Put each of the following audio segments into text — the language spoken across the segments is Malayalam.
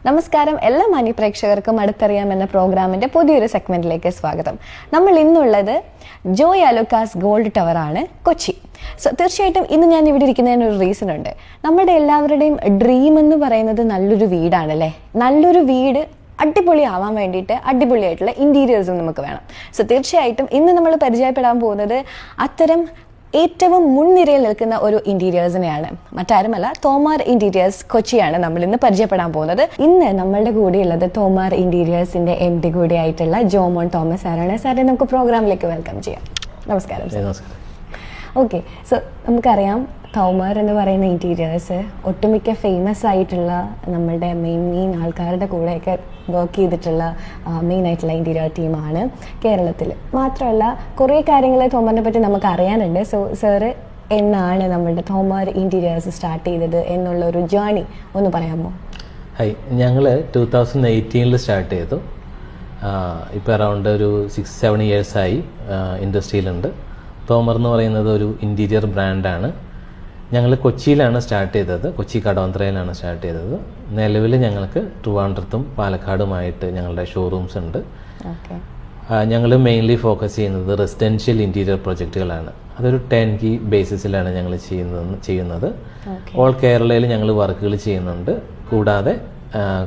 നമസ്കാരം, എല്ലാ മാന്യപ്രേക്ഷകർക്കും അടുത്തറിയാം എന്ന പ്രോഗ്രാമിന്റെ പുതിയൊരു സെഗ്മെന്റിലേക്ക് സ്വാഗതം. നമ്മൾ ഇന്നുള്ളത് ജോയ് അലുക്കാസ് ഗോൾഡ് ടവർ ആണ്, കൊച്ചി. സോ തീർച്ചയായിട്ടും ഇന്ന് ഞാൻ ഇവിടെ ഇരിക്കുന്നതിന് ഒരു റീസൺ ഉണ്ട്. നമ്മുടെ എല്ലാവരുടെയും ഡ്രീം എന്ന് പറയുന്നത് നല്ലൊരു വീടാണല്ലേ. നല്ലൊരു വീട് അടിപൊളിയാവാൻ വേണ്ടിയിട്ട് അടിപൊളിയായിട്ടുള്ള ഇന്റീരിയേഴ്സും നമുക്ക് വേണം. സോ തീർച്ചയായിട്ടും ഇന്ന് നമ്മൾ പരിചയപ്പെടാൻ പോകുന്നത് അത്തരം ഏറ്റവും മുൻനിരയിൽ നിൽക്കുന്ന ഒരു ഇന്റീരിയേഴ്സിനെയാണ്. മറ്റാരുമല്ല, തോമാർ ഇന്റീരിയേഴ്സ് കൊച്ചിയാണ് നമ്മൾ ഇന്ന് പരിചയപ്പെടാൻ പോകുന്നത്. ഇന്ന് നമ്മളുടെ കൂടെയുള്ളത് തോമാർ ഇന്റീരിയേഴ്സിന്റെ MD കൂടിയായിട്ടുള്ള ജോമോൻ തോമസ് സാറാണ്. സാറെ നമുക്ക് പ്രോഗ്രാമിലേക്ക് വെൽക്കം ചെയ്യാം. നമസ്കാരം. ഓക്കെ, സോ നമുക്കറിയാം തോമാർ എന്ന് പറയുന്ന ഇന്റീരിയേഴ്സ് ഒട്ടുമിക്ക ഫേമസ് ആയിട്ടുള്ള നമ്മളുടെ മെയിൻ ആൾക്കാരുടെ കൂടെയൊക്കെ വർക്ക് ചെയ്തിട്ടുള്ള മെയിൻ ആയിട്ടുള്ള ഇന്റീരിയർ ടീമാണ് കേരളത്തിൽ. മാത്രമല്ല കുറേ കാര്യങ്ങൾ തോമാറിനെ പറ്റി നമുക്ക് അറിയാനുണ്ട്. സോ സാറ് എന്നാണ് നമ്മളുടെ തോമാർ ഇന്റീരിയേഴ്സ് സ്റ്റാർട്ട് ചെയ്തത് എന്നുള്ള ഒരു ജേർണി ഒന്ന് പറയാമോ? ഹായ്, ഞങ്ങൾ 2018 സ്റ്റാർട്ട് ചെയ്തു. ഇപ്പോൾ അറൗണ്ട് ഒരു 6-7 ഇയേഴ്സായി ഇൻഡസ്ട്രിയിലുണ്ട്. തോമർ എന്ന് പറയുന്നത് ഒരു ഇൻറ്റീരിയർ ബ്രാൻഡാണ്. ഞങ്ങൾ കൊച്ചിയിലാണ് സ്റ്റാർട്ട് ചെയ്തത്, കൊച്ചി കടവന്ത്രയിലാണ് സ്റ്റാർട്ട് ചെയ്തത്. നിലവിൽ ഞങ്ങൾക്ക് ട്രിവാൻഡ്രത്തും പാലക്കാടുമായിട്ട് ഞങ്ങളുടെ ഷോറൂംസ് ഉണ്ട്. ഞങ്ങൾ മെയിൻലി ഫോക്കസ് ചെയ്യുന്നത് റെസിഡൻഷ്യൽ ഇൻറ്റീരിയർ പ്രൊജക്റ്റുകളാണ്. അതൊരു 10 ബേസിസിലാണ് ഞങ്ങൾ ചെയ്യുന്നത്. ഓൾ കേരളയിൽ ഞങ്ങൾ വർക്കുകൾ ചെയ്യുന്നുണ്ട്. കൂടാതെ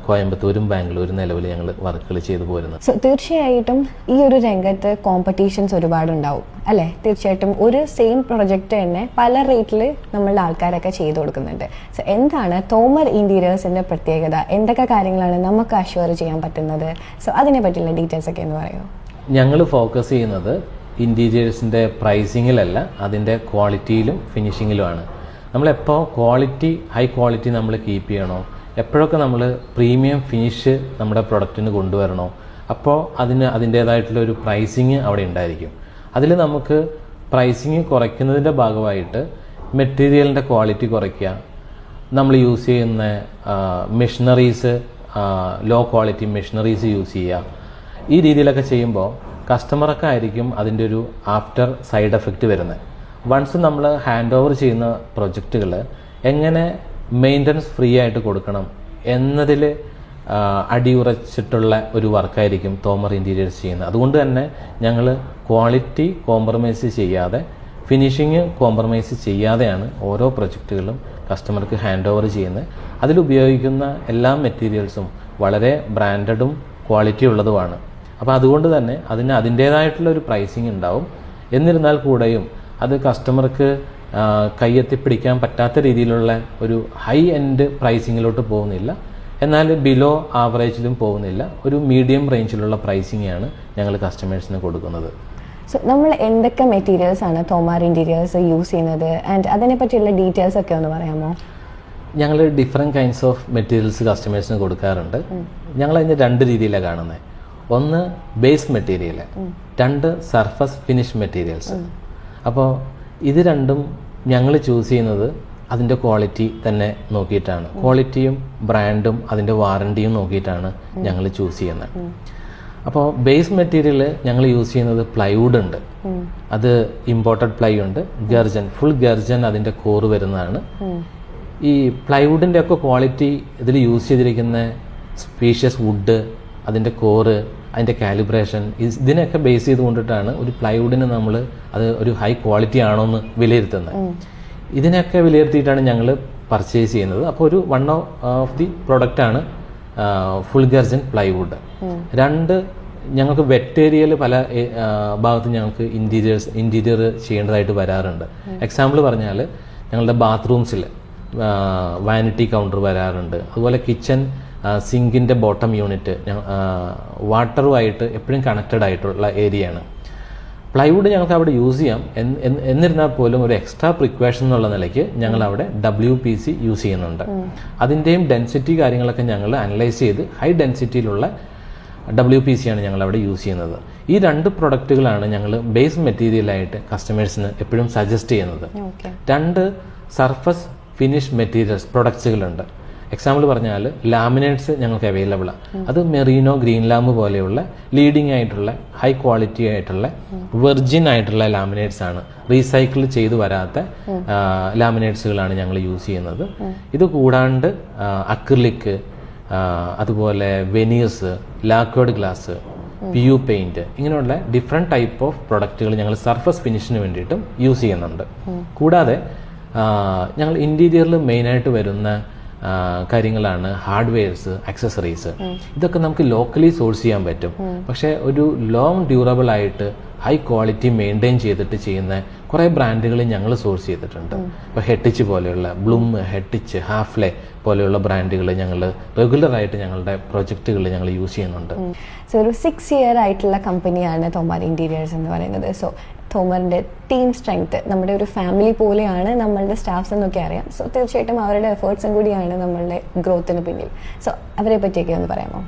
കോയമ്പത്തൂരും ബാംഗ്ലൂരും നിലവിൽ ഞങ്ങൾ വർക്കുകൾ ചെയ്തു പോരുന്നത്. സോ തീർച്ചയായിട്ടും ഈ ഒരു രംഗത്ത് കോമ്പറ്റീഷൻസ് ഒരുപാടുണ്ടാവും അല്ലേ? തീർച്ചയായിട്ടും ഒരു സെയിം പ്രൊജക്റ്റ് തന്നെ പല റേറ്റിൽ നമ്മളുടെ ആൾക്കാരൊക്കെ ചെയ്തു കൊടുക്കുന്നുണ്ട്. സോ എന്താണ് തോമർ ഇന്റീരിയേഴ്സിന്റെ പ്രത്യേകത? എന്തൊക്കെ കാര്യങ്ങളാണ് നമുക്ക് അഷ്വർ ചെയ്യാൻ പറ്റുന്നത്? സോ അതിനെ പറ്റിയുള്ള ഡീറ്റെയിൽസ് ഒക്കെ എന്ന് പറയുമോ? ഞങ്ങൾ ഫോക്കസ് ചെയ്യുന്നത് ഇന്റീരിയേഴ്സിന്റെ പ്രൈസിങ്ങിലല്ല, അതിൻ്റെ ക്വാളിറ്റിയിലും ഫിനിഷിങ്ങിലുമാണ്. നമ്മളെപ്പോൾ ഹൈ ക്വാളിറ്റി നമ്മൾ കീപ്പ് ചെയ്യണോ, എപ്പോഴൊക്കെ നമ്മൾ പ്രീമിയം ഫിനിഷ് നമ്മുടെ പ്രൊഡക്റ്റിന് കൊണ്ടുവരണോ, അപ്പോൾ അതിൻ്റേതായിട്ടുള്ള ഒരു പ്രൈസിങ് അവിടെ ഉണ്ടായിരിക്കും. അതിൽ നമുക്ക് പ്രൈസിങ് കുറയ്ക്കുന്നതിൻ്റെ ഭാഗമായിട്ട് മെറ്റീരിയലിൻ്റെ ക്വാളിറ്റി കുറയ്ക്കുക, നമ്മൾ യൂസ് ചെയ്യുന്ന machineries low quality machineries use ചെയ്യുക. ഈ രീതിയിലൊക്കെ ചെയ്യുമ്പോൾ കസ്റ്റമർക്ക് ആയിരിക്കും അതിൻ്റെ ഒരു ആഫ്റ്റർ സൈഡ് എഫക്റ്റ് വരുന്നത്. വൺസ് നമ്മൾ ഹാൻഡ് ഓവർ ചെയ്യുന്ന പ്രൊജക്റ്റുകൾ എങ്ങനെ മെയിൻ്റനൻസ് ഫ്രീ ആയിട്ട് കൊടുക്കണം എന്നതിൽ അടിയുറച്ചിട്ടുള്ള ഒരു വർക്കായിരിക്കും തോമർ ഇൻറ്റീരിയേഴ്സ് ചെയ്യുന്നത്. അതുകൊണ്ട് തന്നെ ഞങ്ങൾ ക്വാളിറ്റി കോംപ്രമൈസ് ചെയ്യാതെ, ഫിനിഷിങ് കോംപ്രമൈസ് ചെയ്യാതെയാണ് ഓരോ പ്രൊജക്റ്റുകളും കസ്റ്റമർക്ക് ഹാൻഡ് ഓവർ ചെയ്യുന്നത്. അതിലുപയോഗിക്കുന്ന എല്ലാ മെറ്റീരിയൽസും വളരെ ബ്രാൻഡഡും ക്വാളിറ്റി ഉള്ളതുമാണ്. അപ്പോൾ അതുകൊണ്ട് തന്നെ അതിൻ്റേതായിട്ടുള്ള ഒരു പ്രൈസിങ് ഉണ്ടാവും. എന്നിരുന്നാൽ കൂടെയും അത് കസ്റ്റമർക്ക് കയ്യെത്തിപ്പിടിക്കാൻ പറ്റാത്ത രീതിയിലുള്ള ഒരു ഹൈ എൻഡ് പ്രൈസിങ്ങിലോട്ട് പോകുന്നില്ല, എന്നാൽ ബിലോ ആവറേജിലും പോകുന്നില്ല. ഒരു മീഡിയം റേഞ്ചിലുള്ള പ്രൈസിങ്ങാണ് ഞങ്ങൾ കസ്റ്റമേഴ്സിന് കൊടുക്കുന്നത്. സോ നമ്മൾ എന്തൊക്കെ മെറ്റീരിയൽസ് ആണ് തോമാർ ഇന്റീരിയേഴ്സ് യൂസ് ചെയ്യുന്നത് ആൻഡ് അതിനെ പറ്റിയുള്ള ഡീറ്റെയിൽസ് ഒക്കെ ഒന്ന് പറയാമോ? ഞങ്ങൾ ഡിഫറെൻറ്റ് കൈൻഡ്സ് ഓഫ് മെറ്റീരിയൽസ് കസ്റ്റമേഴ്സിന് കൊടുക്കാറുണ്ട്. ഞങ്ങൾ അതിന് 2 രീതിയിലാണ് കാണുന്നത്. ഒന്ന് base material, 2 surface finish materials. അപ്പോൾ ഇത് രണ്ടും ഞങ്ങൾ ചൂസ് ചെയ്യുന്നത് അതിൻ്റെ ക്വാളിറ്റി തന്നെ നോക്കിയിട്ടാണ്. ക്വാളിറ്റിയും ബ്രാൻഡും അതിൻ്റെ വാറണ്ടിയും നോക്കിയിട്ടാണ് ഞങ്ങൾ ചൂസ് ചെയ്യുന്നത്. അപ്പോൾ ബേസ് മെറ്റീരിയൽ ഞങ്ങൾ യൂസ് ചെയ്യുന്നത് പ്ലൈവുഡ് ഉണ്ട്, അത് ഇമ്പോർട്ടഡ് പ്ലൈ ഉണ്ട്, ഗർജൻ, ഫുൾ ഗർജൻ അതിൻ്റെ കോറ് വരുന്നതാണ്. ഈ പ്ലൈവുഡിൻ്റെ ഒക്കെ ക്വാളിറ്റി ഇതിൽ യൂസ് ചെയ്തിരിക്കുന്ന സ്പീഷ്യസ് വുഡ്, അതിൻ്റെ കോറ്, അതിൻ്റെ കാലിബ്രേഷൻ, ഇതിനൊക്കെ ബേസ് ചെയ്തുകൊണ്ടിട്ടാണ് ഒരു പ്ലൈവുഡിന് നമ്മൾ അത് ഒരു ഹൈ ക്വാളിറ്റി ആണോ എന്ന് വിലയിരുത്തുന്നത്. ഇതിനൊക്കെ വിലയിരുത്തിയിട്ടാണ് ഞങ്ങൾ പർച്ചേസ് ചെയ്യുന്നത്. അപ്പോൾ ഒരു വൺ ഓഫ് ദി പ്രൊഡക്റ്റാണ് ഫുൾ ഗർജൻ പ്ലൈവുഡ്. 2 ഞങ്ങൾക്ക് വെറ്റ് ഏരിയയിൽ പല ഭാഗത്തും ഞങ്ങൾക്ക് ഇൻറ്റീരിയർ ചെയ്യേണ്ടതായിട്ട് വരാറുണ്ട്. എക്സാമ്പിൾ പറഞ്ഞാൽ ഞങ്ങളുടെ ബാത്റൂംസിൽ വാനിറ്റി കൗണ്ടർ വരാറുണ്ട്. അതുപോലെ കിച്ചൺ സിങ്കിൻ്റെ ബോട്ടം യൂണിറ്റ് വാട്ടറുമായിട്ട് എപ്പോഴും കണക്റ്റഡ് ആയിട്ടുള്ള ഏരിയയാണ്. പ്ലൈവുഡ് ഞങ്ങൾക്ക് അവിടെ യൂസ് ചെയ്യാം. എന്നിരുന്നാൽ പോലും ഒരു എക്സ്ട്രാ പ്രിക്വേഷൻ എന്നുള്ള നിലയ്ക്ക് ഞങ്ങൾ അവിടെ WPC യൂസ് ചെയ്യുന്നുണ്ട്. അതിൻ്റെയും ഡെൻസിറ്റി കാര്യങ്ങളൊക്കെ ഞങ്ങൾ അനലൈസ് ചെയ്ത് ഹൈ ഡെൻസിറ്റിയിലുള്ള WPC ആണ് ഞങ്ങൾ അവിടെ യൂസ് ചെയ്യുന്നത്. ഈ 2 പ്രൊഡക്റ്റുകളാണ് ഞങ്ങൾ ബേസ് മെറ്റീരിയലായിട്ട് കസ്റ്റമേഴ്സിന് എപ്പോഴും സജസ്റ്റ് ചെയ്യുന്നത്. 2 സർഫസ് ഫിനിഷ് മെറ്റീരിയൽസ് പ്രൊഡക്ട്സുകളുണ്ട്. എക്സാമ്പിൾ പറഞ്ഞാൽ ലാമിനേറ്റ്സ് ഞങ്ങൾക്ക് അവൈലബിൾ ആണ്. അത് മെറീനോ, ഗ്രീൻ ലാമ്പ് പോലെയുള്ള ലീഡിംഗ് ആയിട്ടുള്ള ഹൈ ക്വാളിറ്റി ആയിട്ടുള്ള വെർജിൻ ആയിട്ടുള്ള ലാമിനേറ്റ്സ് ആണ്. റീസൈക്കിൾ ചെയ്തു വരാത്ത ലാമിനേറ്റ്സുകളാണ് ഞങ്ങൾ യൂസ് ചെയ്യുന്നത്. ഇത് കൂടാണ്ട് അക്രിലിക്, അതുപോലെ വെനീഴ്സ്, ലാക്വേർഡ് ഗ്ലാസ്, PU പെയിന്റ്, ഇങ്ങനെയുള്ള ഡിഫറെൻറ്റ് ടൈപ്പ് ഓഫ് പ്രൊഡക്റ്റുകൾ ഞങ്ങൾ സർഫസ് ഫിനിഷിന് വേണ്ടിയിട്ടും യൂസ് ചെയ്യുന്നുണ്ട്. കൂടാതെ ഞങ്ങൾ ഇൻറ്റീരിയറിൽ മെയിനായിട്ട് വരുന്ന കാര്യങ്ങളാണ് ഹാർഡ്വെയർസ്, അക്സസറീസ്. ഇതൊക്കെ നമുക്ക് ലോക്കലി സോഴ്സ് ചെയ്യാൻ പറ്റും. പക്ഷേ ഒരു ലോങ് ഡ്യൂറബിൾ ആയിട്ട് ഹൈ ക്വാളിറ്റി മെയിൻറ്റെയിൻ ചെയ്തിട്ട് ചെയ്യുന്ന കുറേ ബ്രാൻഡുകൾ ഞങ്ങൾ സോഴ്സ് ചെയ്തിട്ടുണ്ട്. ഇപ്പോൾ ഹെട്ടിച്ച് പോലെയുള്ള ബ്ലൂം, ഹെട്ടിച്ച്, ഹാഫ്ലെ പോലെയുള്ള ബ്രാൻഡുകൾ ഞങ്ങൾ റെഗുലറായിട്ട് ഞങ്ങളുടെ പ്രൊജക്റ്റുകൾ ഞങ്ങൾ യൂസ് ചെയ്യുന്നുണ്ട്. സോ ഒരു 6 year ആയിട്ടുള്ള കമ്പനിയാണ് തോമർ ഇന്റീരിയേഴ്സ് എന്ന് പറയുന്നത്. സോ തോമറിൻ്റെ ടീം സ്ട്രെങ്ത്, നമ്മുടെ ഒരു ഫാമിലി പോലെയാണ് നമ്മളുടെ സ്റ്റാഫ്സ് എന്നൊക്കെ അറിയാം. സോ തീർച്ചയായിട്ടും അവരുടെ എഫേർട്സും കൂടിയാണ് നമ്മളുടെ ഗ്രോത്തിന് പിന്നിൽ. സോ അവരെ പറ്റിയൊക്കെ ഒന്ന് പറയാമോ?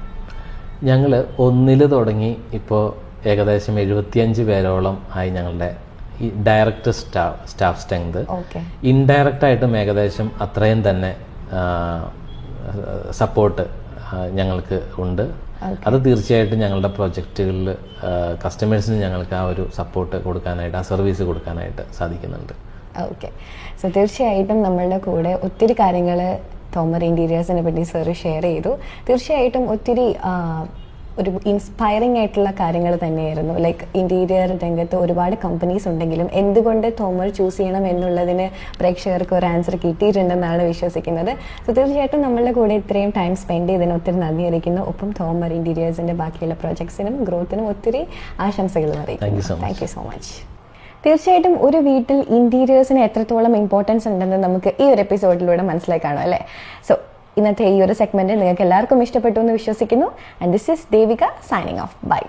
ഞങ്ങൾ 1 തുടങ്ങി ഇപ്പോൾ ഏകദേശം 75 പേരോളം ആയി ഞങ്ങളുടെ ഈ ഡയറക്റ്റ് സ്റ്റാഫ് സ്ട്രെങ്ത്. ഇൻഡയറക്റ്റ് ആയിട്ടും ഏകദേശം അത്രയും തന്നെ സപ്പോർട്ട് ഞങ്ങൾക്ക് ഉണ്ട്. അത് തീർച്ചയായിട്ടും ഞങ്ങളുടെ പ്രൊജക്റ്റുകളിൽ കസ്റ്റമേഴ്സിന് ഞങ്ങൾക്ക് ആ ഒരു സപ്പോർട്ട് കൊടുക്കാനായിട്ട്, ആ സർവീസ് കൊടുക്കാനായിട്ട് സാധിക്കുന്നുണ്ട്. ഓക്കെ. സോ തീർച്ചയായിട്ടും നമ്മളുടെ കൂടെ ഒത്തിരി കാര്യങ്ങൾ തോമർ ഇന്റീരിയേഴ്സിനെ പറ്റി സാർ ഷെയർ ചെയ്തു. തീർച്ചയായിട്ടും ഒത്തിരി ഒരു ഇൻസ്പയറിംഗ് ആയിട്ടുള്ള കാര്യങ്ങൾ തന്നെയായിരുന്നു. ലൈക്ക് ഇന്റീരിയർ രംഗത്ത് ഒരുപാട് കമ്പനീസ് ഉണ്ടെങ്കിലും എന്തുകൊണ്ട് തോമർ ചൂസ് ചെയ്യണം എന്നുള്ളതിന് പ്രേക്ഷകർക്ക് ഒരു ആൻസർ കിട്ടിയിട്ടുണ്ടെന്നാണ് വിശ്വസിക്കുന്നത്. സോ തീർച്ചയായിട്ടും നമ്മളുടെ കൂടെ ഇത്രയും ടൈം സ്പെൻഡ് ചെയ്തതിന് ഒത്തിരി നന്ദി അറിയിക്കുന്നു. ഒപ്പം തോമർ ഇന്റീരിയേഴ്സിന്റെ ബാക്കിയുള്ള പ്രോജക്ട്സിനും ഗ്രോത്തിനും ഒത്തിരി ആശംസകൾ അറിയിക്കുന്നു. Thank you so much. തീർച്ചയായിട്ടും ഒരു വീട്ടിൽ ഇന്റീരിയേഴ്സിന് എത്രത്തോളം ഇമ്പോർട്ടൻസ് ഉണ്ടെന്ന് നമുക്ക് ഈ ഒരു എപ്പിസോഡിലൂടെ മനസ്സിലാക്കാണോ അല്ലേ? സോ ഇന്നത്തെ ഈ ഒരു സെഗ്മെന്റ് നിങ്ങൾക്ക് എല്ലാവർക്കും ഇഷ്ടപ്പെട്ടു എന്ന് വിശ്വസിക്കുന്നു. And this is Devika signing off. By.